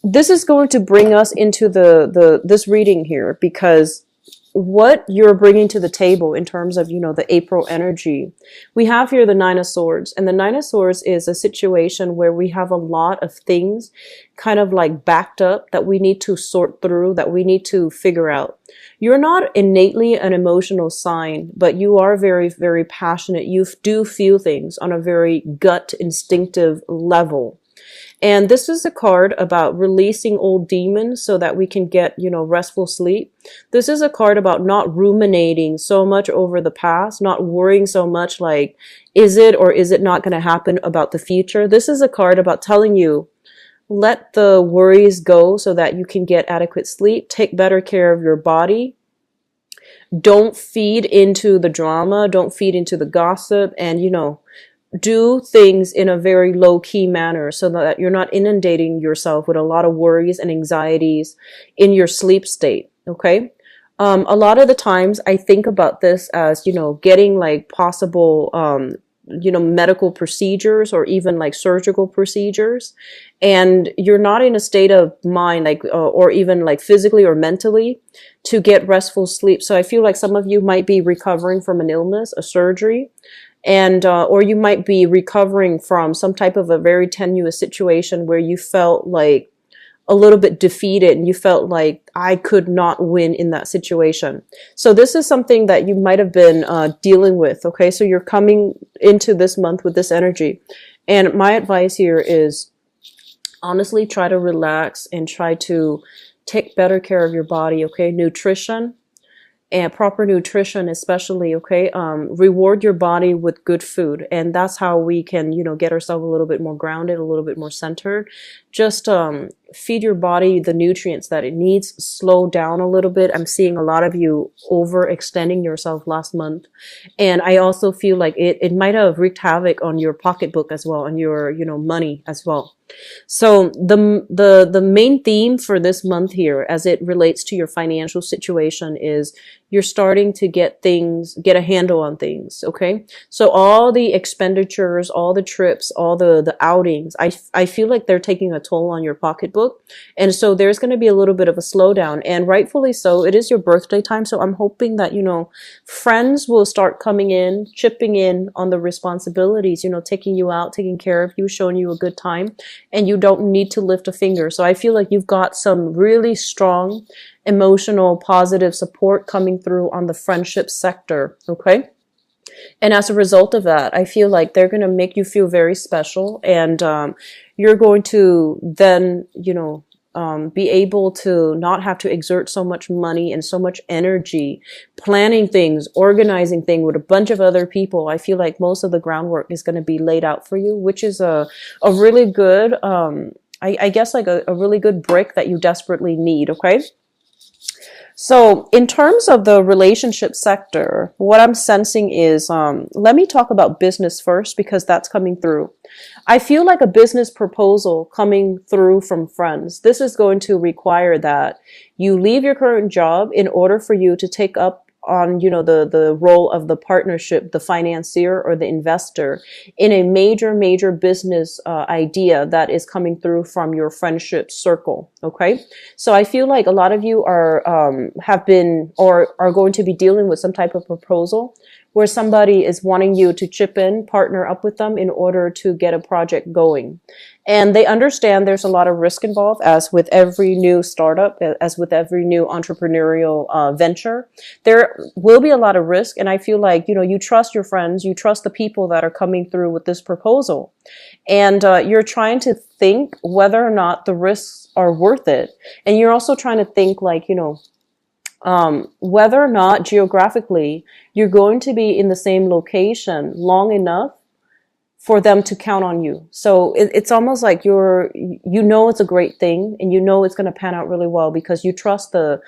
this is going to bring us into this reading here, because what you're bringing to the table in terms of, the April energy, we have here the Nine of Swords, and the Nine of Swords is a situation where we have a lot of things kind of like backed up that we need to sort through, that we need to figure out. You're not innately an emotional sign, but you are very, very passionate. You do feel things on a very gut instinctive level. And this is a card about releasing old demons so that we can get, restful sleep. This is a card about not ruminating so much over the past, not worrying so much like, is it or is it not going to happen about the future? This is a card about telling you, let the worries go so that you can get adequate sleep. Take better care of your body. Don't feed into the drama. Don't feed into the gossip. And, do things in a very low-key manner so that you're not inundating yourself with a lot of worries and anxieties in your sleep state, okay? A lot of the times I think about this as, getting like possible, medical procedures or even like surgical procedures, and you're not in a state of mind, like, or even like physically or mentally to get restful sleep. So I feel like some of you might be recovering from an illness, a surgery, and or you might be recovering from some type of a very tenuous situation where you felt like a little bit defeated and you felt like I could not win in that situation. So this is something that you might have been dealing with, okay? So you're coming into this month with this energy. And my advice here is honestly try to relax and try to take better care of your body, okay? Nutrition. And proper nutrition especially, okay? Reward your body with good food. And that's how we can, get ourselves a little bit more grounded, a little bit more centered. Just feed your body the nutrients that it needs. Slow down a little bit. I'm seeing a lot of you overextending yourself last month. And I also feel like it might have wreaked havoc on your pocketbook as well, on your, money as well. So the main theme for this month here, as it relates to your financial situation, is you're starting to get a handle on things, okay? So all the expenditures, all the trips, all the outings, I feel like they're taking a toll on your pocketbook. And so there's going to be a little bit of a slowdown, and rightfully so. It is your birthday time, so I'm hoping that, friends will start coming in, chipping in on the responsibilities, taking you out, taking care of you, showing you a good time. And you don't need to lift a finger. So I feel like you've got some really strong emotional, positive support coming through on the friendship sector, okay? And as a result of that, I feel like they're going to make you feel very special. And you're going to then, be able to not have to exert so much money and so much energy planning things, organizing things with a bunch of other people. I feel like most of the groundwork is going to be laid out for you, which is a really good, I guess like a really good brick that you desperately need, okay? So in terms of the relationship sector, what I'm sensing is, let me talk about business first because that's coming through. I feel like a business proposal coming through from friends. This is going to require that you leave your current job in order for you to take up on, the role of the partnership, the financier or the investor in a major business idea that is coming through from your friendship circle. Okay. So I feel like a lot of you have been or are going to be dealing with some type of proposal where somebody is wanting you to chip in, partner up with them in order to get a project going. And they understand there's a lot of risk involved, as with every new startup, as with every new entrepreneurial venture. There will be a lot of risk. And I feel like, you trust your friends, you trust the people that are coming through with this proposal. And you're trying to think whether or not the risks are worth it. And you're also trying to think like, whether or not geographically you're going to be in the same location long enough for them to count on you. So it's almost like it's a great thing and it's going to pan out really well because you trust the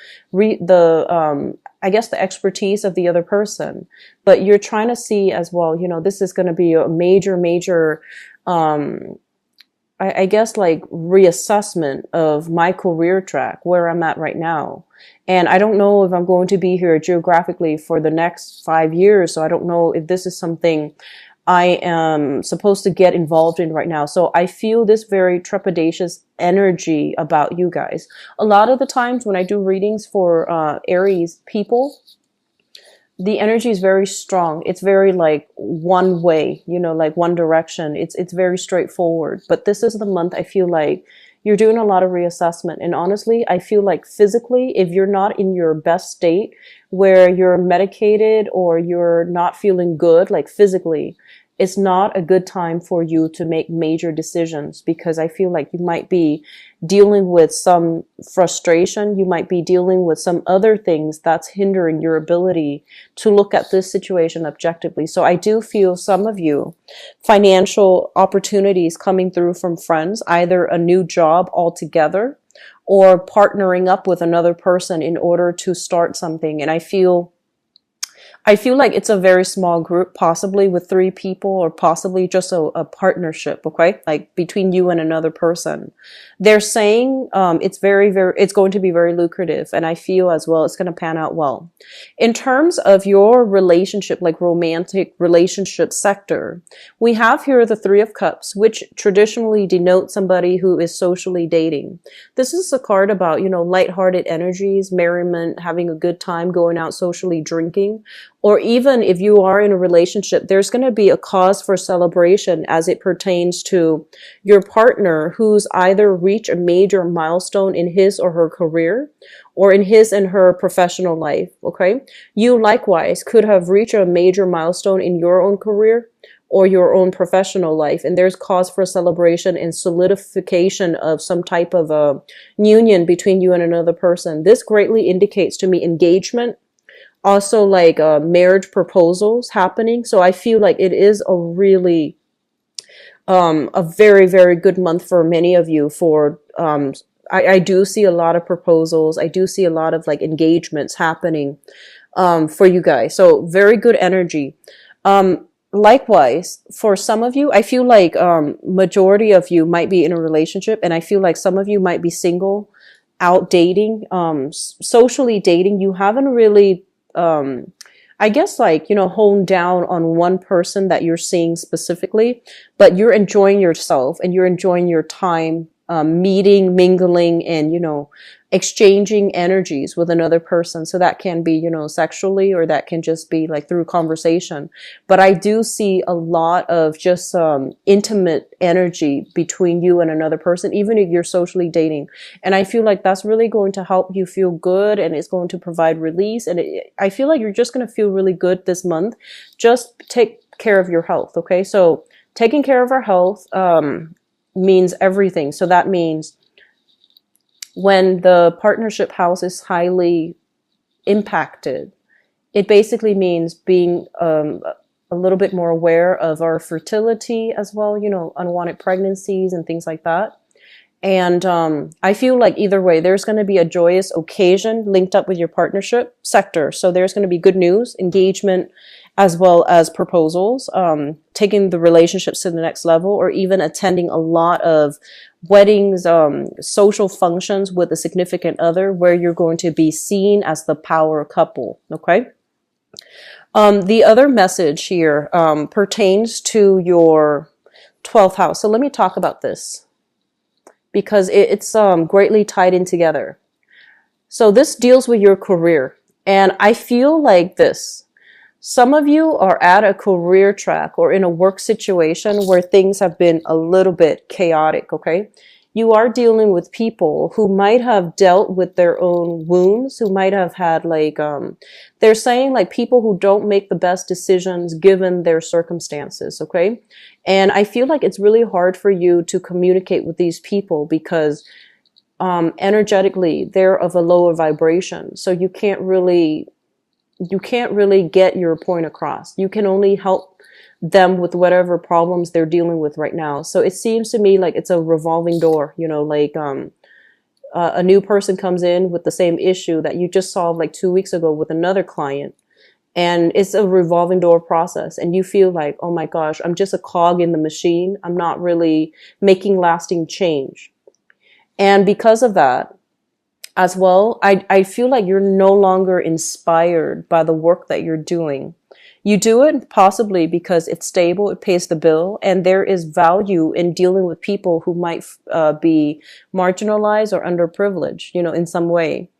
expertise of the other person, but you're trying to see as well, this is going to be a major, reassessment of my career track, where I'm at right now. And I don't know if I'm going to be here geographically for the next 5 years. So I don't know if this is something I am supposed to get involved in right now. So I feel this very trepidatious energy about you guys. A lot of the times when I do readings for Aries people, the energy is very strong. It's very like one way, you know, like one direction. It's very straightforward. But this is the month I feel like you're doing a lot of reassessment. And honestly, I feel like physically, if you're not in your best state where you're medicated or you're not feeling good, like physically, it's not a good time for you to make major decisions, because I feel like you might be dealing with some frustration. You might be dealing with some other things that's hindering your ability to look at this situation objectively. So I do feel some of you, financial opportunities coming through from friends, either a new job altogether or partnering up with another person in order to start something. And I feel like it's a very small group, possibly with 3 people or possibly just a partnership, okay? Like between you and another person. They're saying it's it's going to be very lucrative, and I feel as well it's going to pan out well. In terms of your relationship, like romantic relationship sector, we have here the 3 of Cups, which traditionally denote somebody who is socially dating. This is a card about, you know, lighthearted energies, merriment, having a good time, going out socially, drinking. Or even if you are in a relationship, there's going to be a cause for celebration as it pertains to your partner who's either reached a major milestone in his or her career or in his and her professional life, okay? You likewise could have reached a major milestone in your own career or your own professional life, and there's cause for celebration and solidification of some type of a union between you and another person. This greatly indicates to me engagement, also like marriage proposals happening. So I feel like it is a really a very, very good month for many of you. For I do see a lot of proposals. I do see a lot of like engagements happening for you guys. So very good energy. Likewise, for some of you, I feel like majority of you might be in a relationship, and I feel like some of you might be single, out dating, socially dating. You haven't really I guess like, you know, honed down on one person that you're seeing specifically, but you're enjoying yourself and you're enjoying your time, meeting, mingling, and, you know, exchanging energies with another person. So that can be, you know, sexually, or that can just be like through conversation. But I do see a lot of just intimate energy between you and another person, even if you're socially dating. And I feel like that's really going to help you feel good, and it's going to provide release. And I feel like you're just going to feel really good this month. Just take care of your health, okay? So taking care of our health means everything. So that means when the partnership house is highly impacted, it basically means being a little bit more aware of our fertility as well, you know, unwanted pregnancies and things like that. And I feel like either way, there's going to be a joyous occasion linked up with your partnership sector. So there's going to be good news, engagement, as well as proposals, taking the relationships to the next level, or even attending a lot of weddings, social functions with a significant other where you're going to be seen as the power couple, okay? The other message here pertains to your 12th house. So let me talk about this, because it's greatly tied in together. So this deals with your career. And I feel like this. Some of you are at a career track or in a work situation where things have been a little bit chaotic, okay? You are dealing with people who might have dealt with their own wounds, who might have had like, they're saying like people who don't make the best decisions given their circumstances, okay? And I feel like it's really hard for you to communicate with these people because energetically they're of a lower vibration. So you can't really get your point across. You can only help them with whatever problems they're dealing with right now. So it seems to me like it's a revolving door, you know, like a new person comes in with the same issue that you just solved like 2 weeks ago with another client. And it's a revolving door process. And you feel like, oh my gosh, I'm just a cog in the machine. I'm not really making lasting change. And because of that, as well, I feel like you're no longer inspired by the work that you're doing. You do it possibly because it's stable, it pays the bill, and there is value in dealing with people who might be marginalized or underprivileged, you know, in some way.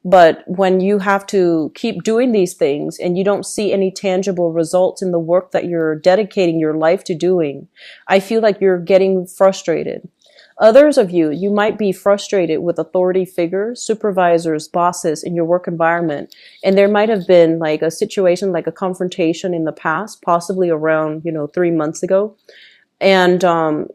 But when you have to keep doing these things and you don't see any tangible results in the work that you're dedicating your life to doing, I feel like you're getting frustrated. Others of you, you might be frustrated with authority figures, supervisors, bosses in your work environment. And there might have been like a situation, like a confrontation in the past, possibly around, you know, 3 months ago. And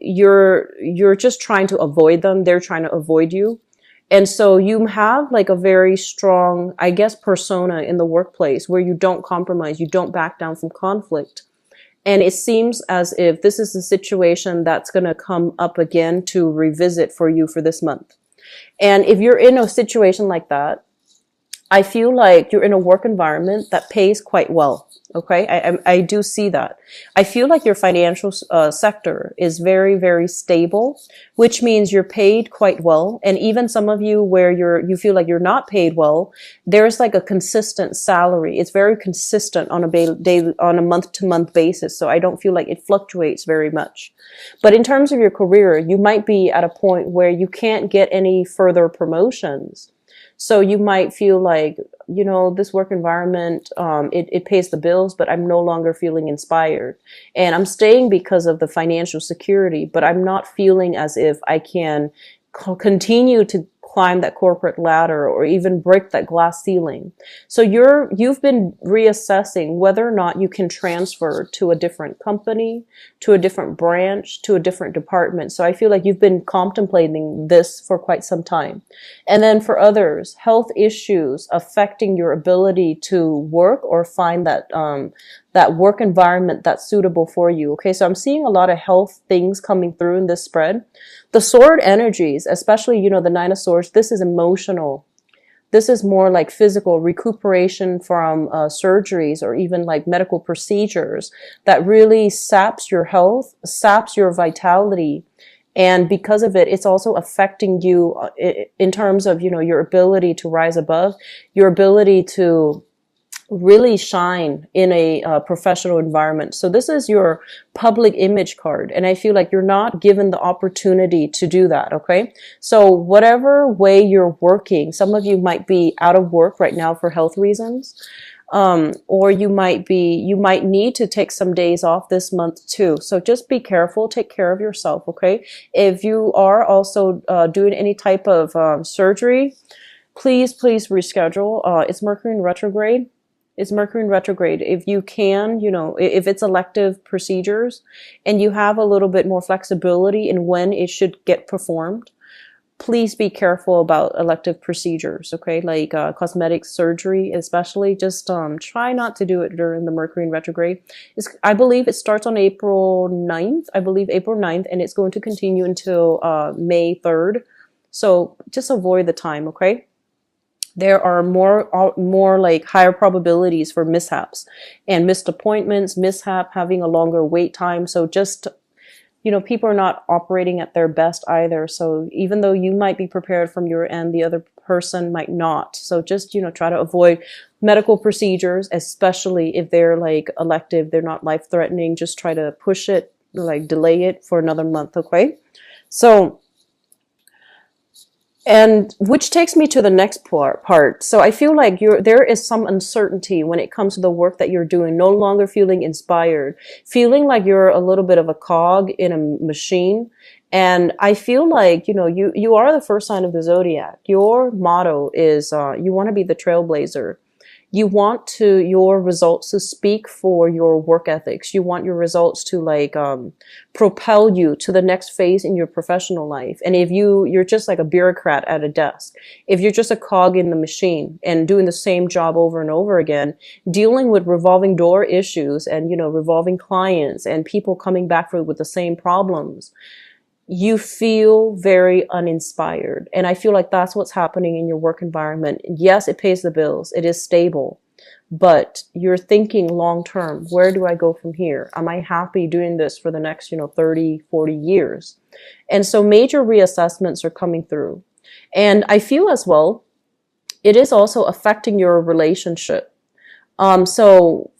you're just trying to avoid them. They're trying to avoid you. And so you have like a very strong, I guess, persona in the workplace where you don't compromise, you don't back down from conflict. And it seems as if this is a situation that's going to come up again to revisit for you for this month. And if you're in a situation like that, I feel like you're in a work environment that pays quite well. Okay, I do see that. I feel like your financial sector is very, very stable, which means you're paid quite well. And even some of you where you feel like you're not paid well, there's like a consistent salary. It's very consistent on a month-to-month basis. So I don't feel like it fluctuates very much. But in terms of your career, you might be at a point where you can't get any further promotions. So you might feel like, you know, this work environment, it pays the bills, but I'm no longer feeling inspired. And I'm staying because of the financial security, but I'm not feeling as if I can continue to climb that corporate ladder or even break that glass ceiling. So you've been reassessing whether or not you can transfer to a different company, to a different branch, to a different department. So I feel like you've been contemplating this for quite some time. And then for others, health issues affecting your ability to work or find that work environment that's suitable for you. Okay, so I'm seeing a lot of health things coming through in this spread. The sword energies, especially, you know, the Nine of Swords, this is emotional. This is more like physical recuperation from surgeries or even like medical procedures that really saps your health, saps your vitality. And because of it, it's also affecting you in terms of, you know, your ability to rise above, your ability to really shine in a professional environment. So this is your public image card. And I feel like you're not given the opportunity to do that. Okay. So whatever way you're working, some of you might be out of work right now for health reasons. Or you might need to take some days off this month too. So just be careful, take care of yourself. Okay. If you are also doing any type of surgery, please reschedule. It's Mercury in retrograde. It's Mercury in retrograde. If you can, you know, if it's elective procedures and you have a little bit more flexibility in when it should get performed, please be careful about elective procedures, okay? Like cosmetic surgery especially. Just try not to do it during the Mercury in retrograde. I believe it starts on April 9th. I believe April 9th, and it's going to continue until May 3rd. So just avoid the time, okay? There are more like higher probabilities for mishaps and missed appointments, having a longer wait time. So just, you know, people are not operating at their best either. So even though you might be prepared from your end, the other person might not. So just, you know, try to avoid medical procedures, especially if they're like elective, they're not life threatening. Just try to push it, like delay it for another month. Okay. So, and which takes me to the next part. So I feel like there is some uncertainty when it comes to the work that you're doing, no longer feeling inspired, feeling like you're a little bit of a cog in a machine. And I feel like, you know, you are the first sign of the zodiac. Your motto is, you want to be the trailblazer. You want your results to speak for your work ethics. You want your results to like, propel you to the next phase in your professional life. And if you're just like a bureaucrat at a desk, if you're just a cog in the machine and doing the same job over and over again, dealing with revolving door issues and, you know, revolving clients and people coming back with the same problems, you feel very uninspired. And I feel like that's what's happening in your work environment. Yes, it pays the bills. It is stable, but you're thinking long term, where do I go from here? Am I happy doing this for the next, 30, 40 years? And so major reassessments are coming through. And I feel as well, it is also affecting your relationship. So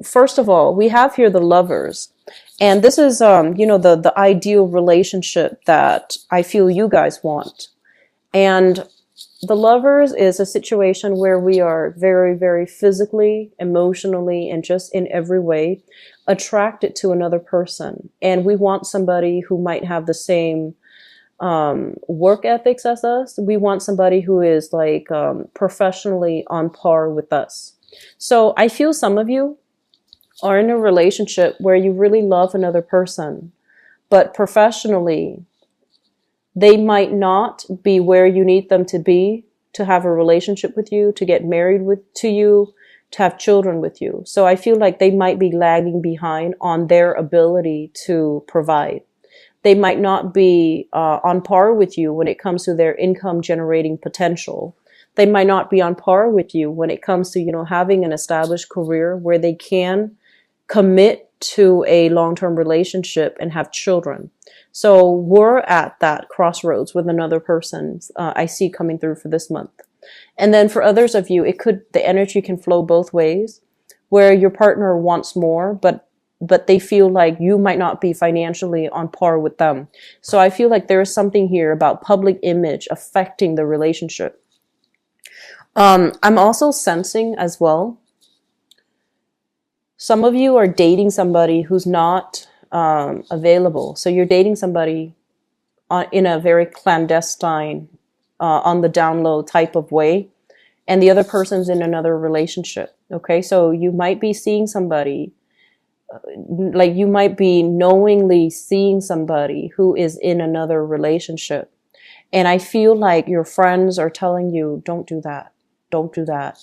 first of all, we have here the lovers. And this is, you know, the ideal relationship that I feel you guys want. And the lovers is a situation where we are very, very physically, emotionally, and just in every way attracted to another person. And we want somebody who might have the same work ethics as us. We want somebody who is like professionally on par with us. So I feel some of you are in a relationship where you really love another person, but professionally, they might not be where you need them to be to have a relationship with you, to get married to you, to have children with you. So I feel like they might be lagging behind on their ability to provide. They might not be on par with you when it comes to their income generating potential. They might not be on par with you when it comes to, you know, having an established career where they can commit to a long-term relationship and have children. So we're at that crossroads with another person I see coming through for this month. And then for others of you, the energy can flow both ways, where your partner wants more, but they feel like you might not be financially on par with them. So I feel like there is something here about public image affecting the relationship. I'm also sensing as well, some of you are dating somebody who's not available. So you're dating somebody in a very clandestine, on the down low type of way, and the other person's in another relationship. Okay, so you might be seeing somebody, like you might be knowingly seeing somebody who is in another relationship. And I feel like your friends are telling you, don't do that. Don't do that.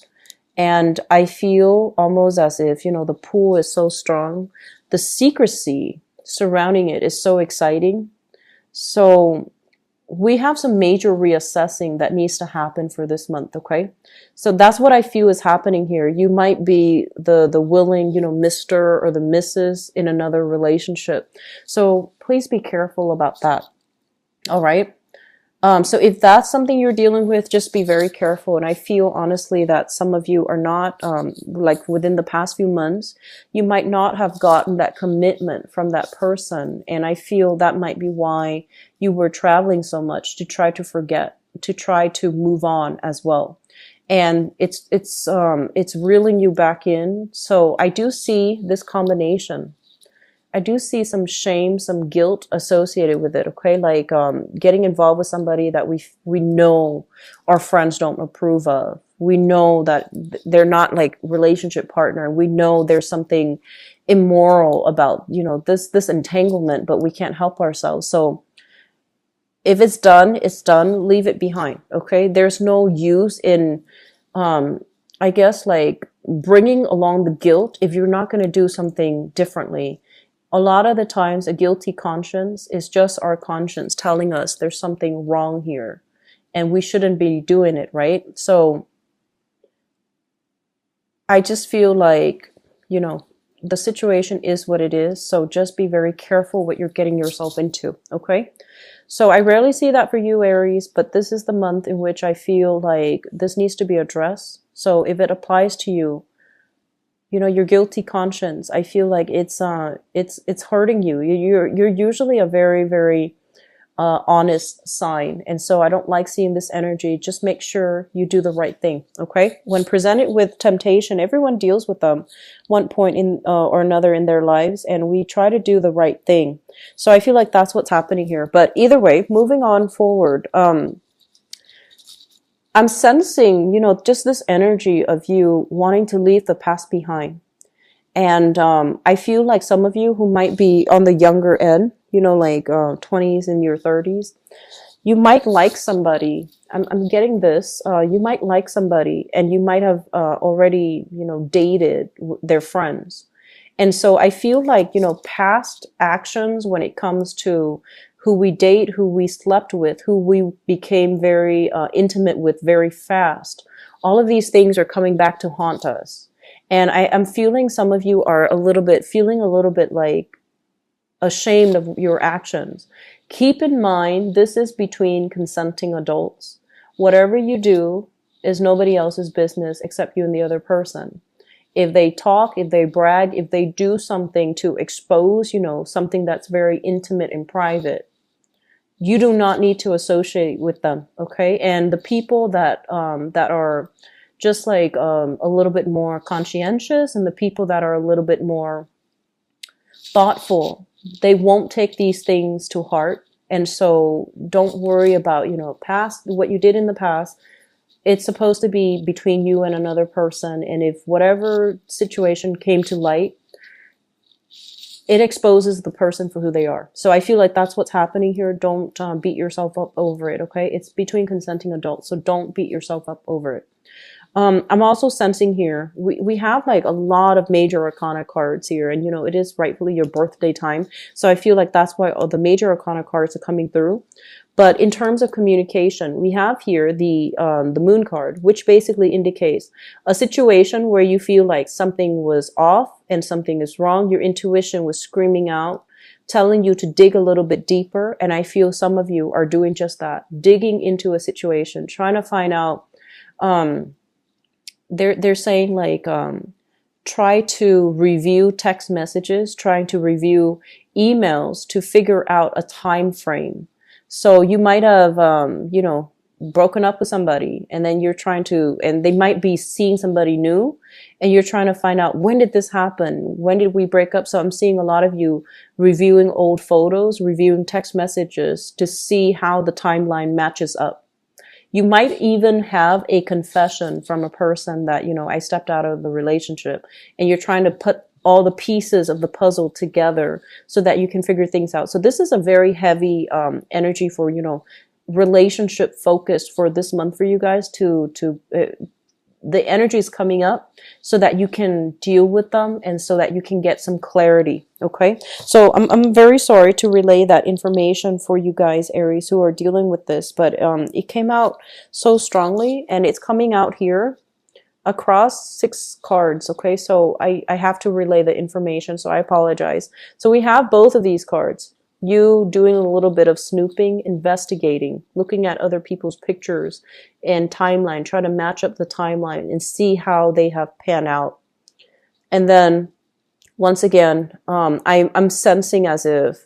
And I feel almost as if, you know, the pull is so strong. The secrecy surrounding it is so exciting. So we have some major reassessing that needs to happen for this month, okay? So that's what I feel is happening here. You might be the willing, you know, Mr. or the Mrs. in another relationship. So please be careful about that, all right? So if that's something you're dealing with, just be very careful. And I feel honestly that some of you are not, like within the past few months, you might not have gotten that commitment from that person. And I feel that might be why you were traveling so much, to try to forget, to try to move on as well. And it's reeling you back in. So I do see this combination. I do see some shame, some guilt associated with it, okay? Like getting involved with somebody that we know our friends don't approve of. We know that they're not like relationship partner. We know there's something immoral about, you know, this entanglement, but we can't help ourselves. So if it's done, it's done. Leave it behind, okay? There's no use in, I guess, like bringing along the guilt if you're not going to do something differently. A lot of the times, a guilty conscience is just our conscience telling us there's something wrong here and we shouldn't be doing it, right? So I just feel like, you know, the situation is what it is. So just be very careful what you're getting yourself into, okay? So I rarely see that for you, Aries, but this is the month in which I feel like this needs to be addressed. So if it applies to you, you know, your guilty conscience, I feel like it's hurting you. You're usually a very, very honest sign. And so I don't like seeing this energy. Just make sure you do the right thing, okay? When presented with temptation, everyone deals with them one point in or another in their lives, and we try to do the right thing. So I feel like that's what's happening here. But either way, moving on forward, I'm sensing, you know, just this energy of you wanting to leave the past behind. And I feel like some of you who might be on the younger end, you know, like 20s and your 30s, you might like somebody. I'm getting this. You might like somebody and you might have already, you know, dated their friends. And so I feel like, you know, past actions when it comes to who we date, who we slept with, who we became very intimate with very fast. All of these things are coming back to haunt us. And I'm feeling some of you are feeling a little bit like ashamed of your actions. Keep in mind, this is between consenting adults. Whatever you do is nobody else's business except you and the other person. if they talk, if they brag, if they do something to expose, you know, something that's very intimate and private, you do not need to associate with them, okay? And the people that that are just like a little bit more conscientious, and the people that are a little bit more thoughtful, they won't take these things to heart. And so don't worry about, you know, past, what you did in the past. It's supposed to be between you and another person. And if whatever situation came to light, it exposes the person for who they are. So I feel like that's what's happening here. Don't beat yourself up over it, okay? It's between consenting adults, so don't beat yourself up over it. I'm also sensing here, we have like a lot of major arcana cards here, and you know, it is rightfully your birthday time. So I feel like that's why all the major arcana cards are coming through. But in terms of communication, we have here the moon card, which basically indicates a situation where you feel like something was off and something is wrong. Your intuition was screaming out, telling you to dig a little bit deeper. And I feel some of you are doing just that, digging into a situation, trying to find out, they're saying like, try to review text messages, trying to review emails to figure out a time frame. So you might have, you know, broken up with somebody, and then you're trying to, and they might be seeing somebody new, and you're trying to find out, when did this happen? When did we break up? So I'm seeing a lot of you reviewing old photos, reviewing text messages to see how the timeline matches up. You might even have a confession from a person that, you know, I stepped out of the relationship, and you're trying to put all the pieces of the puzzle together so that you can figure things out. So this is a very heavy energy for, you know, relationship focused for this month for you guys the energy is coming up so that you can deal with them and so that you can get some clarity. Okay. So I'm very sorry to relay that information for you guys, Aries, who are dealing with this, but it came out so strongly, and it's coming out here across 6 cards. Okay. So I have to relay the information. So I apologize. So we have both of these cards. You doing a little bit of snooping, investigating, looking at other people's pictures and timeline, trying to match up the timeline and see how they have panned out. And then once again, I'm sensing as if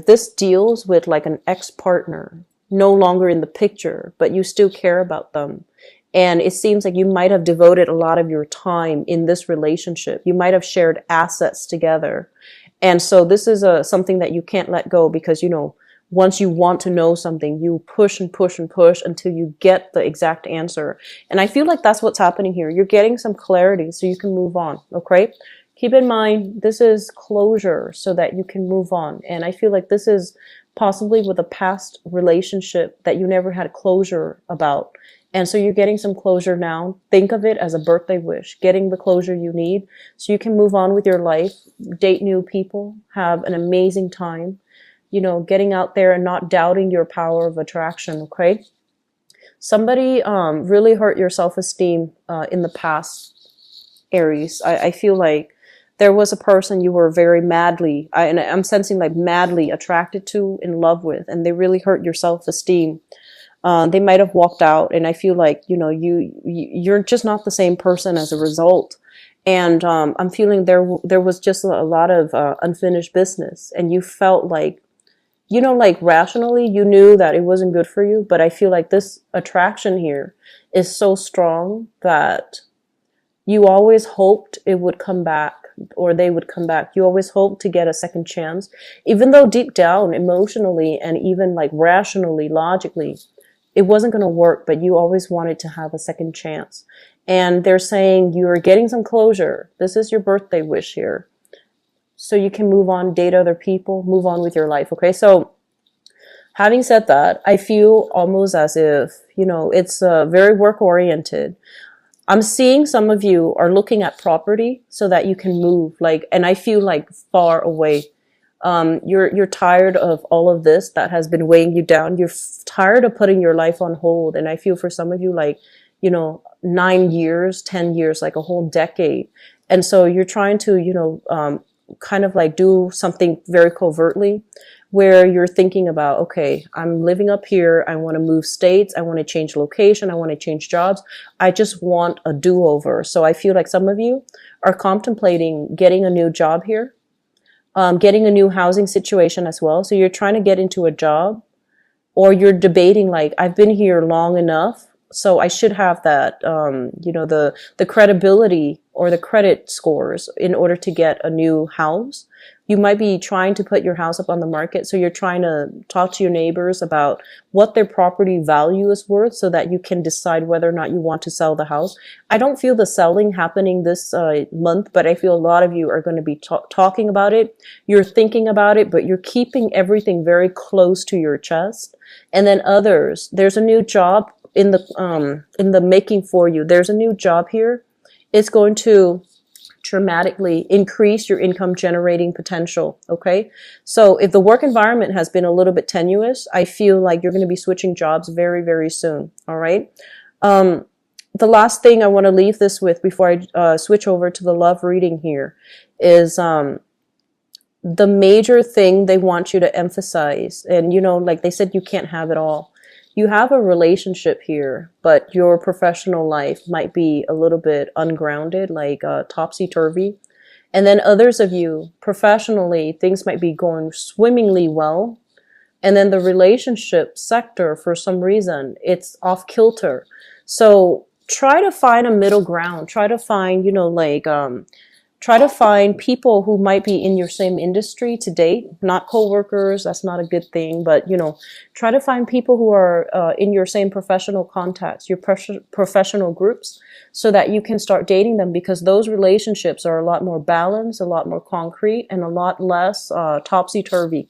this deals with like an ex-partner, no longer in the picture, but you still care about them. And it seems like you might have devoted a lot of your time in this relationship. You might have shared assets together. And so this is something that you can't let go, because, you know, once you want to know something, you push and push and push until you get the exact answer. And I feel like that's what's happening here. You're getting some clarity so you can move on. Okay. Keep in mind, this is closure so that you can move on. And I feel like this is possibly with a past relationship that you never had closure about. And so you're getting some closure now. Think of it as a birthday wish, getting the closure you need so you can move on with your life, date new people, have an amazing time, you know, getting out there and not doubting your power of attraction, okay? Somebody really hurt your self-esteem in the past, Aries. I feel like there was a person you were very madly, and I'm sensing like madly attracted to, in love with, and they really hurt your self-esteem. They might have walked out, and I feel like, you know, you're just not the same person as a result. And I'm feeling there was just a lot of unfinished business, and you felt like, you know, like rationally you knew that it wasn't good for you, but I feel like this attraction here is so strong that you always hoped it would come back, or they would come back. You always hoped to get a second chance, even though deep down, emotionally, and even like rationally, logically, it wasn't going to work, but you always wanted to have a second chance. And they're saying you're getting some closure. This is your birthday wish here. So you can move on, date other people, move on with your life. Okay. So having said that, I feel almost as if, you know, it's very work oriented. I'm seeing some of you are looking at property so that you can move, like, and I feel like far away. You're tired of all of this that has been weighing you down. You're tired of putting your life on hold. And I feel for some of you, like, you know, 9 years, 10 years, like a whole decade. And so you're trying to, you know, kind of like do something very covertly, where you're thinking about, okay, I'm living up here. I want to move states. I want to change location. I want to change jobs. I just want a do-over. So I feel like some of you are contemplating getting a new job here, getting a new housing situation as well. So you're trying to get into a job, or you're debating like, I've been here long enough, so I should have that, the credibility or the credit scores in order to get a new house. You might be trying to put your house up on the market, so you're trying to talk to your neighbors about what their property value is worth so that you can decide whether or not you want to sell the house. I don't feel the selling happening this month, but I feel a lot of you are going to be talking about it. You're thinking about it, but you're keeping everything very close to your chest. And then others, there's a new job in the making for you. There's a new job here. It's going to dramatically increase your income generating potential. Okay. So if the work environment has been a little bit tenuous, I feel like you're going to be switching jobs very, very soon. All right. The last thing I want to leave this with before I switch over to the love reading here is the major thing they want you to emphasize. And, like they said, you can't have it all. You have a relationship here, but your professional life might be a little bit ungrounded, like topsy-turvy. And then others of you, professionally, things might be going swimmingly well. And then the relationship sector, for some reason, it's off kilter. So try to find a middle ground. Try to find, try to find people who might be in your same industry to date, not coworkers. That's not a good thing, but try to find people who are in your same professional contacts, your professional groups, so that you can start dating them, because those relationships are a lot more balanced, a lot more concrete, and a lot less topsy-turvy.